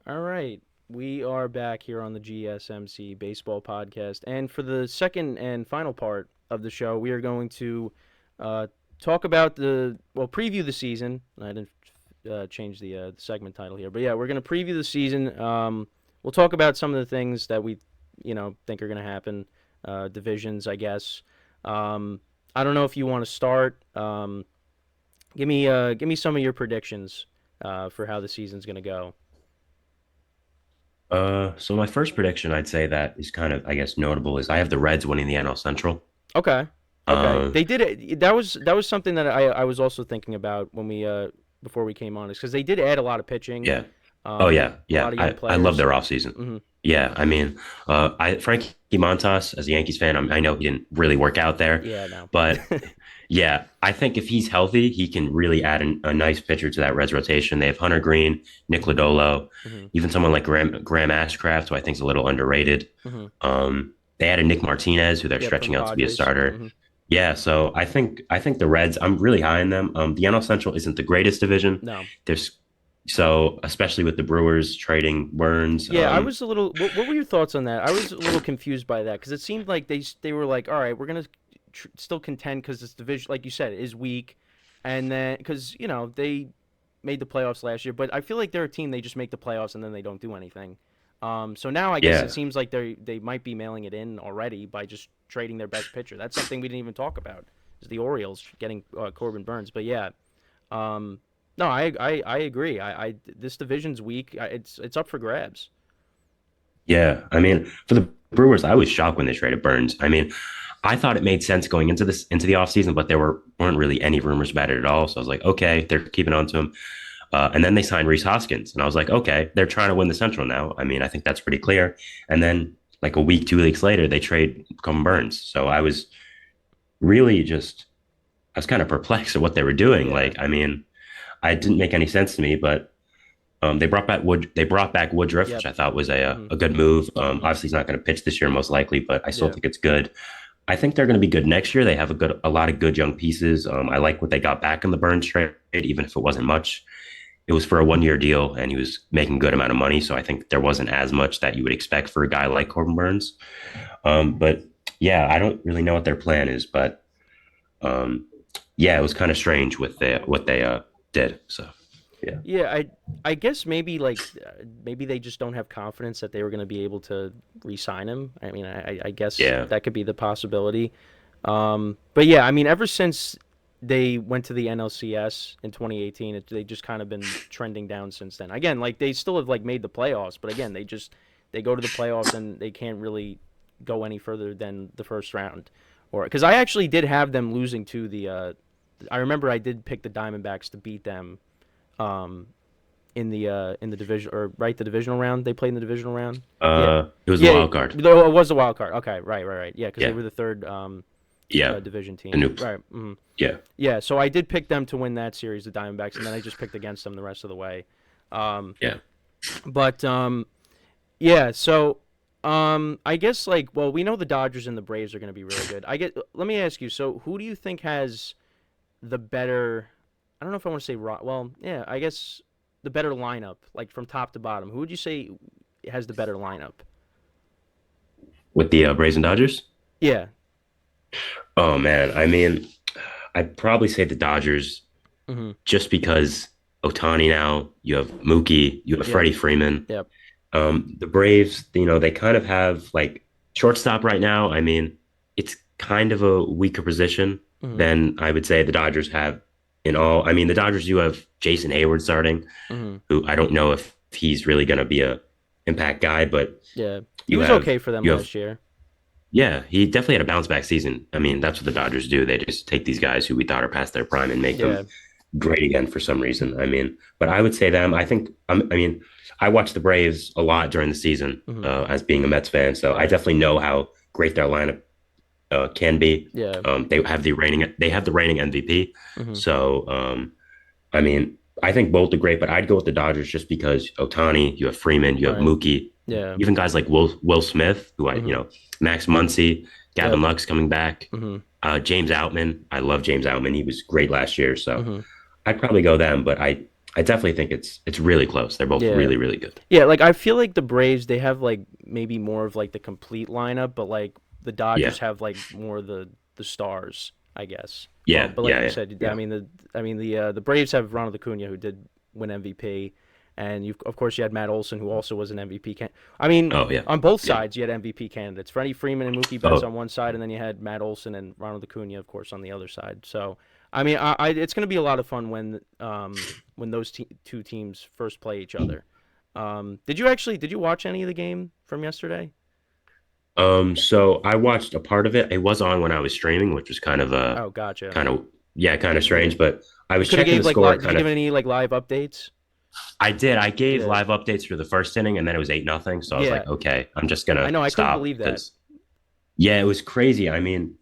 All right. We are back here on the GSMC Baseball Podcast. And for the second and final part of the show, we are going to uh, talk about preview the season. I didn't change the segment title here. But yeah, we're going to preview the season. We'll talk about some of the things that we, think are going to happen. Divisions, I guess. I don't know if you want to start. Give me some of your predictions for how the season's going to go. So my first prediction, I'd say that is kind of, I guess, notable is I have the Reds winning the NL Central. Okay. Okay. Um, They did it. That was something that I was also thinking about when we before we came on is because they did add a lot of pitching, yeah. Oh yeah, a yeah. lot of young I love players. their offseason. Hmm. Yeah, I mean, I Frankie Montas as a Yankees fan, I know he didn't really work out there, Yeah. No. but yeah, I think if he's healthy, he can really add a nice pitcher to that Reds rotation. They have Hunter Green, Nick Lodolo, Hmm. even someone like Graham Ashcraft, who I think is a little underrated. Hmm. They added Nick Martinez, who they're Yep. From stretching the out to be a Padres. starter. Hmm. Yeah, so I think the Reds. I'm really high on them. The NL Central isn't the greatest division. No. There's so especially with the Brewers trading Burns. Yeah, I was a little. What were your thoughts on that? I was a little confused by that because it seemed like they were like, all right, we're gonna still contend because this division, like you said, is weak, and then because they made the playoffs last year, but I feel like they're a team they just make the playoffs and then they don't do anything. So now I guess it Yeah, seems like they might be mailing it in already by just trading their best pitcher. That's something we didn't even talk about. Is the Orioles getting Corbin Burns? But yeah, um, no, I agree. I this division's weak. It's up for grabs. yeah. I mean, for the Brewers, I was shocked when they traded Burns. I mean, I thought it made sense going into the offseason, but there weren't really any rumors about it at all. So I was like, okay, they're keeping on to him. And then they signed Reese Hoskins, and I was like, okay, they're trying to win the Central now. I mean, I think that's pretty clear. And then like a week, 2 weeks later, they trade Corbin Burns. So I was really just I was kind of perplexed at what they were doing. Yeah. Like, I mean, I didn't make any sense to me, but they brought back Woodruff, which Yep. I thought was Hmm. a good move. Hmm. Obviously, he's not going to pitch this year, most likely, but I still Yeah. think it's good. I think they're going to be good next year. They have a lot of good young pieces. I like what they got back in the Burns trade, even if it wasn't much. It was for a 1 year deal, and he was making a good amount of money. So I think there wasn't as much that you would expect for a guy like Corbin Burns. But yeah, I don't really know what their plan is, but um, yeah, it was kind of strange with what they did. So yeah, Yeah, I guess maybe they just don't have confidence that they were going to be able to re-sign him. I mean, I guess yeah, that could be the possibility. But yeah, I mean, ever since they went to the NLCS in 2018, they just kind of been trending down since then. Again, like they still have like made the playoffs, but again, they go to the playoffs and they can't really go any further than the first round. Or because I actually did have them losing to the. I remember I did pick the Diamondbacks to beat them um, in the division or right the divisional round. They played in the divisional round. Yeah, it was the yeah. wild card. No, it was the wild card. Okay, right. Yeah, because they Yeah, were the third yeah, division the team. Noops. Right. Hmm. Yeah, Yeah, so I did pick them to win that series, the Diamondbacks, and then I just picked against them the rest of the way. Um, yeah. but yeah, so I guess like well, we know the Dodgers and the Braves are going to be really good. I get. Let me ask you. So who do you think has the better? I don't know if I want to say well, yeah, I guess the better lineup, like from top to bottom. Who would you say has the better lineup? With the Braves and Dodgers. Yeah. Oh man, I mean, I'd probably say the Dodgers Hmm. just because Otani now, you have Mookie, you have Yep. Freddie Freeman. Yep. The Braves, they kind of have like shortstop right now. I mean, it's kind of a weaker position Hmm. than I would say the Dodgers have in all. I mean, the Dodgers do have Jason Hayward starting, Hmm. who I don't know if he's really going to be a impact guy, but Yeah. He you was have okay for them you have last year. yeah, he definitely had a bounce back season. I mean, that's what the Dodgers do. They just take these guys who we thought are past their prime and make them Yeah. great again for some reason. I mean, but I would say them. I mean, I watched the Braves a lot during the season Hmm. as being a Mets fan, so I Right. definitely know how great their lineup can be. Yeah. They have the reigning MVP. Hmm. So I mean, I think both are great, but I'd go with the Dodgers just because Otani, you have Freeman, you have Right. Mookie, Yeah. even guys like Will Smith, Hmm. Max Muncy, Gavin Yep. Lux coming back, Hmm. James Outman. I love James Outman. He was great last year, so Hmm. I'd probably go them. But I definitely think it's really close. They're both Yeah. really, really good. Yeah, like I feel like the Braves they have like maybe more of like the complete lineup, but like the Yeah. Dodgers have like more of the stars, I guess. Yeah. But like Yeah. you Yeah. said, Yeah. I mean the Braves have Ronald Acuna who did win MVP, and you of course you had Matt Olson who also was an MVP I mean Oh yeah. on both Yeah. sides you had MVP candidates. Freddie Freeman and Mookie Betts on Oh one side, and then you had Matt Olson and Ronald Acuna of course on the other side. So I mean it's going to be a lot of fun when those two teams first play each other. Did you watch any of the game from yesterday? So I watched a part of it. It was on when I was streaming, which was Oh, gotcha. kind of yeah, kind of Yeah. strange. But I You was could have checking gave the like score did you kind give of. any like live updates? I did. I gave Yeah. live updates for the first inning, and then it was 8-0. So I was Yeah. like, okay, I'm just I gonna know, I couldn't stop believe that. because yeah, it was crazy. I mean,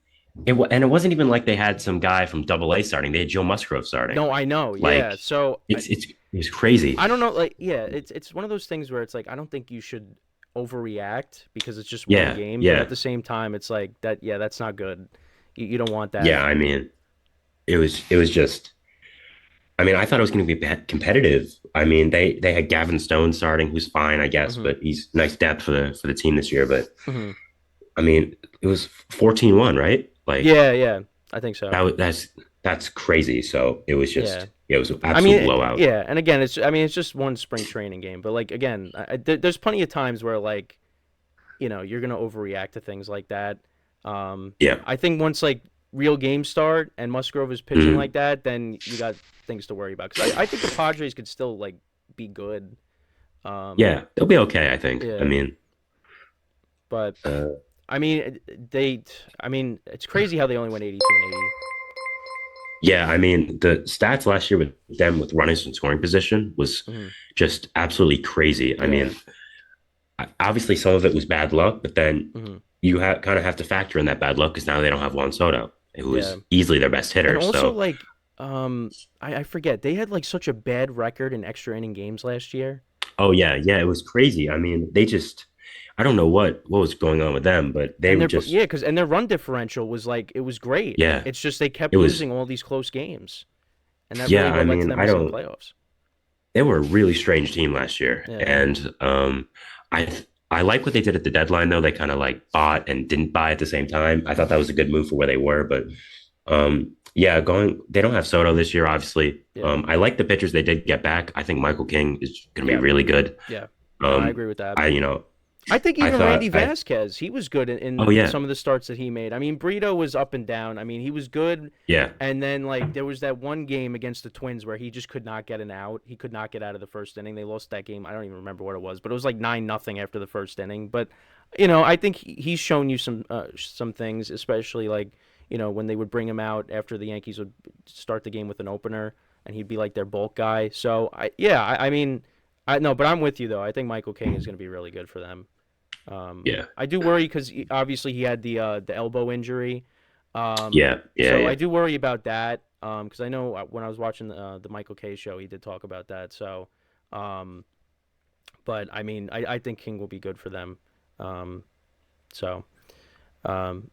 and it wasn't even like they had some guy from Double A starting. They had Joe Musgrove starting. No, I know. Like Yeah. So it's crazy. I don't know like yeah, it's one of those things where it's like I don't think you should overreact because it's just one Yeah, game, but at yeah, the same time it's like that yeah, that's not good. You don't want that. yeah. I mean, it was just. I mean, I thought it was going to be competitive. I mean, they had Gavin Stone starting, who's fine, I guess, Mhm. but he's nice depth for the team this year. But Mhm. I mean, it was 14-1, right? Like Yeah, yeah. I think so. that's crazy. So it was Yeah. just it was an I absolute mean, blowout. yeah, and again, I mean, it's just one spring training game, but like again, there's plenty of times where like you're gonna overreact to things like that. Um, Yeah. I think once like real games start and Musgrove is pitching like Mm. that, then you got things to worry about. Because I think the Padres could still like be good. Um, Yeah, they'll be okay, I think. I yeah, mean, but uh, I mean I mean, it's crazy how they only went 82-80. yeah, I mean, the stats last year with them with runners in scoring position was Hmm. just absolutely crazy. I Yeah. mean, obviously some of it was bad luck, but then Hmm. you kind of have to factor in that bad luck because now they don't have Juan Soto, who Yeah. is easily their best And hitter. also So like I forget they had like such a bad record in extra inning games last year. oh yeah, yeah, it was crazy. I mean, they just I don't know what was going on with them, but they And were their just yeah, because and their run differential was like it was great. yeah, It's just they kept it was losing all these close games, and that really yeah. I what led to mean, them I missing the don't. playoffs. They were a really strange team last year, Yeah, and I I like what they did at the deadline though. They kind of like bought and didn't buy at the same time. I thought that was a good move for where they were, but yeah, going they don't have Soto this year, obviously. yeah, I like the pitchers they did get back. I think Michael King is going to be yeah, really good. yeah. No, I Um, agree with that. I you know I think I even Randy thought I Vasquez, he was good oh in yeah some of the starts that he made. I mean, Brito was up and down. I mean, he was good, yeah and then like there was that one game against the Twins where he just could not get an out. He could not get out of the first inning. They lost that game. I don't even remember what it was, but it was like 9-0 after the first inning. But I think he's shown you some things, especially like when they would bring him out after the Yankees would start the game with an opener, and he'd be like their bulk guy. So I mean, I no, but I'm with you though. I think Michael King is going to be really good for them. yeah I do worry because obviously he had the elbow injury. yeah yeah So I yeah do worry about that. Because I know when I was watching the Michael K show, he did talk about that. So, um, but I mean, I think King will be good for them. Um, so, um,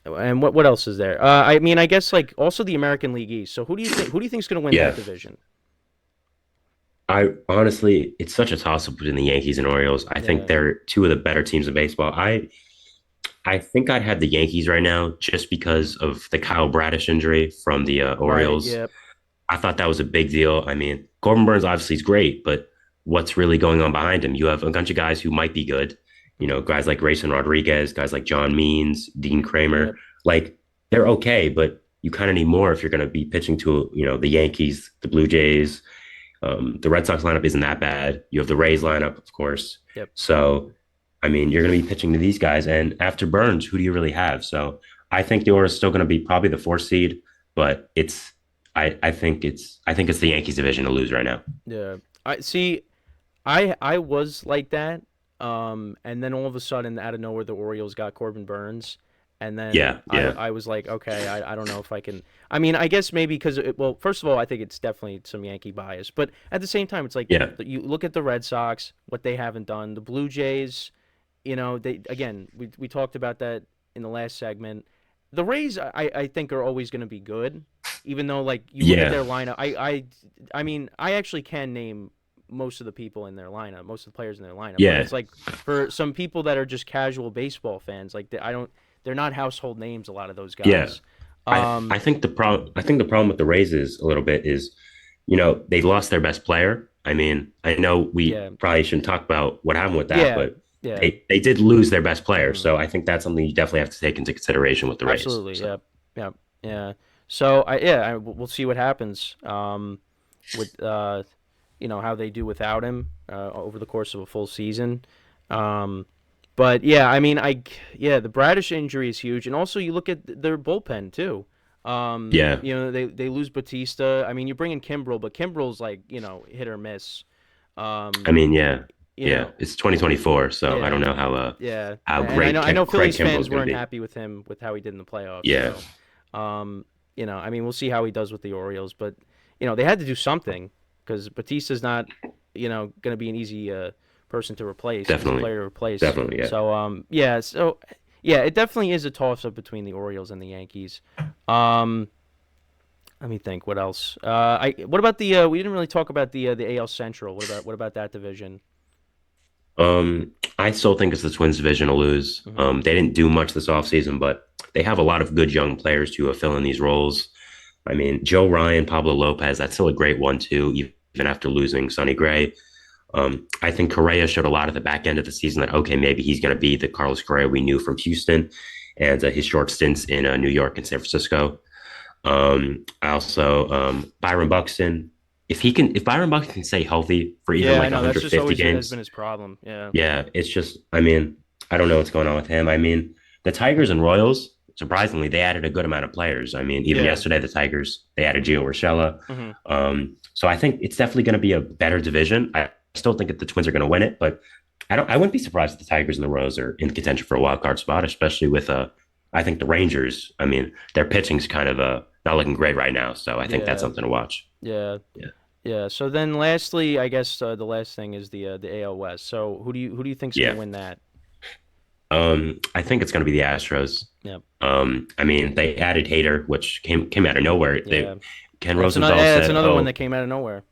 and what else is there? I mean, I guess like also the American League East. So who do you think's going to win that yeah. division? I honestly, it's such a toss up between the Yankees and Orioles. I think Yeah. they're two of the better teams in baseball. I think I'd have the Yankees right now just because of the Kyle Bradish injury from the Right. Orioles. Yep. I thought that was a big deal. I mean, Corbin Burns obviously is great, but what's really going on behind him? You have a bunch of guys who might be good. Hmm. Guys like Grayson Rodriguez, guys like John Means, Dean Kramer. Yep. Like they're okay, but you kind of need more if you're going to be pitching to the Yankees, the Blue Jays. The Red Sox lineup isn't that bad. You have the Rays Hmm. lineup, of course. Yep. So, I mean, you're going to be pitching to these guys. And after Burns, who do you really have? So, I think the Orioles is still going to be probably the fourth seed, but I think it's the Yankees division to lose right now. Yeah. I see. I was like that. And then all of a sudden, out of nowhere, the Orioles got Corbin Burns, and then Yeah, yeah, I was like, okay, I don't know if I can. I mean, I guess maybe because well, first of all, I think it's definitely some Yankee bias, but at the same time, it's like yeah, you look at the Red Sox, what they haven't done, the Blue Jays, they again we talked about that in the last segment. The Rays, I think, are always going to be good. Even though like you look at Yeah, their lineup, I mean I actually can name most of the people in their lineup, most of the players in their lineup, but yeah, it's like for some people that are just casual baseball fans, like I don't, they're not household names. A lot of those yeah. guys. I think the problem with the Rays is a little bit is, they lost their best player. I mean, I know we Yeah, probably shouldn't talk about what happened with that, yeah, but yeah. they did lose their best player. Hmm. So I think that's something you definitely have to take into consideration with the Rays. Absolutely. So Yep. Yep. Yeah. So we'll see what happens. With how they do without him over the course of a full season. Um, but yeah, I mean, the Bradish injury is huge, and also you look at their bullpen too. yeah, They lose Batista. I mean, you bring in Kimbrel, but Kimbrel's like hit or miss. Um, I mean, yeah, you yeah. know, It's 2024, so I don't yeah, know how yeah, how and great I know Craig Phillies Kimbrell is fans going to weren't be. happy with him with how he did in the playoffs. Yeah, So, I mean, we'll see how he does with the Orioles, but they had to do something because Batista's not, going to be an easy person to replace, easy definitely, player to replace. definitely, yeah. So, yeah, it definitely is a toss up between the Orioles and the Yankees. Um, Let me think. What else? What about the? We didn't really talk about the AL Central. What about that division? I still think it's the Twins division to lose. Hmm. They didn't do much this offseason, but they have a lot of good young players to fill in these roles. I mean, Joe Ryan, Pablo Lopez, that's still a great one too, even after losing Sonny Gray. I think Correa showed a lot at the back end of the season that okay, maybe he's going to be the Carlos Correa we knew from Houston and his short stints in New York and San Francisco. I also Byron Buxton. If Byron Buxton can stay healthy for even Yeah, I like know. That's just 150 always has been games, his problem. Yeah. yeah, it's just, I mean, I don't know what's going on with him. I mean, the Tigers and Royals, surprisingly, they added a good amount of players. I mean, even Yeah. yesterday, the Tigers, they added Gio Urshela. Hmm. So I think it's definitely going to be a better division. I still think that the Twins are going to win it, but I wouldn't be surprised if the Tigers and the Royals are in contention for a wild card spot, especially with I think the Rangers. I mean, their pitching's kind of not looking great right now, so I think that's Yeah. something to watch. Yeah. Yeah. Yeah. So then, lastly, I guess the last thing is the AL West. So who do you think's gonna Yeah. win that? I think it's going to be the Astros. Yeah. I mean, they added Hader, which came out of nowhere. Yeah. Ken That's another. Rosenthal Yeah, that's said, another one that "Oh, came out of nowhere.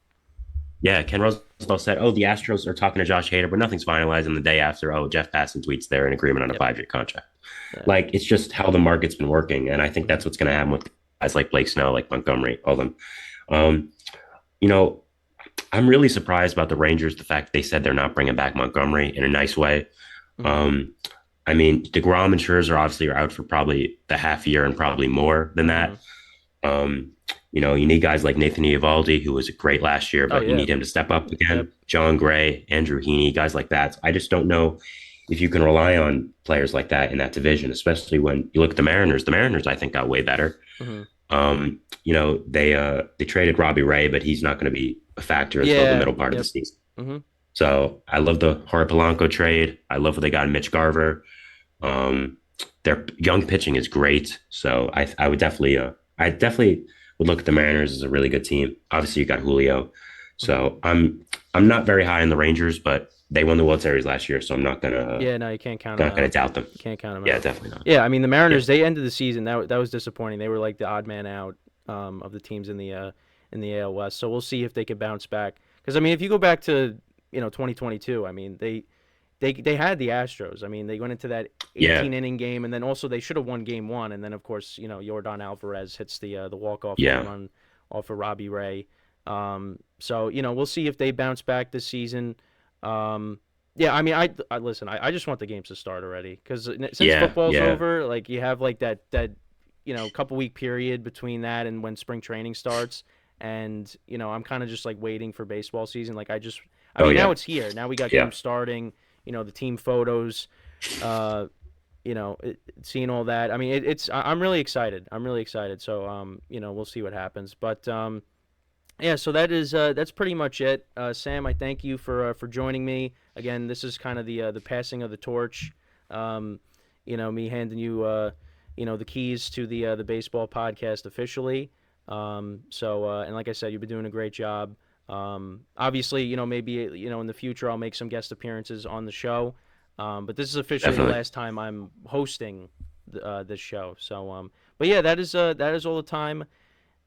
yeah." Ken Rosenthal said, "Oh, the Astros are talking to Josh Hader, but nothing's finalized." And the day after, oh, Jeff Passan tweets they're in agreement on a Yep. 5-year contract. Yeah. Like it's just how the market's been working, and I think Hmm. that's what's going to happen with guys like Blake Snell, like Montgomery, all them. Um, you know, I'm really surprised about the Rangers. The fact they said they're not bringing back Montgomery in a nice way. Hmm. Um, I mean, DeGrom and Scherzer obviously are out for probably the half year and probably more than Hmm. that. Um, you need guys like Nathan Eovaldi, who was great last year, Oh but you yeah. need him to step up Yep. again. John Gray, Andrew Heaney, guys like that. I just don't know if you can rely on players like that in that division, especially when you look at the Mariners. The Mariners, I think, got way better. Hmm. They traded Robbie Ray, but he's not going to be a factor until the Yeah. middle part of the Yep. season. Hmm. So I love the Jorge Polanco trade. I love what they got in Mitch Garver. Um, their young pitching is great. So I definitely would look at the Mariners as a really good team. Obviously, you got Julio. Hmm. So I'm not very high on the Rangers, but they won the World Series last year, so I'm Yeah. No, you can't count them not gonna out. doubt them. You can't count them Yeah, out. definitely not. Yeah. I mean, the Yeah, Mariners, they ended the season. That was disappointing. They were like the odd man out of the teams in the AL West. So we'll see if they could bounce back. Because I mean, if you go back to 2022, I mean they had the Astros. I mean, they went into that yeah, 18 inning game, and then also they should have won game one. And then of course, Yordan Alvarez hits the walk off home yeah, run off of Robbie Ray. So we'll see if they bounce back this season. Yeah, I mean, I listen. I just want the games to start already because since yeah, football's yeah, over, like you have like that couple week period between that and when spring training starts, and I'm kind of just like waiting for baseball season. Like I oh mean, now yeah, it's here. Now we got yeah, games starting. The team photos. Uh, Seeing all that. I mean, I'm really excited. I'm really excited. So we'll see what happens. But yeah, so that's pretty much it. Sam, I thank you for joining me again. This is kind of the passing of the torch. Um, me handing you the keys to the baseball podcast officially. And like I said, you've been doing a great job. Obviously, maybe in the future I'll make some guest appearances on the show. But this is officially the definitely. last time I'm hosting this show. So but yeah, that is all the time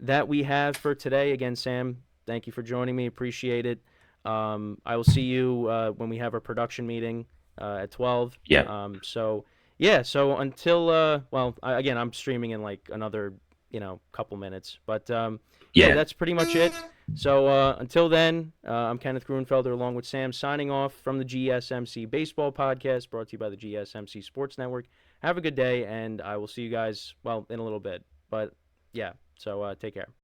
that we have for today. Again, Sam, thank you for joining me. Appreciate it. I will see you when we have our production meeting at 12. Yeah. Yeah, so until again, I'm streaming in like another couple minutes, but yeah, Yeah. that's pretty much it. So until then, I'm Kenneth Grunfelder along with Sam, signing off from the GSMC Baseball Podcast, brought to you by the GSMC Sports Network. Have a good day, and I will see you guys in a little bit. But yeah, so take care.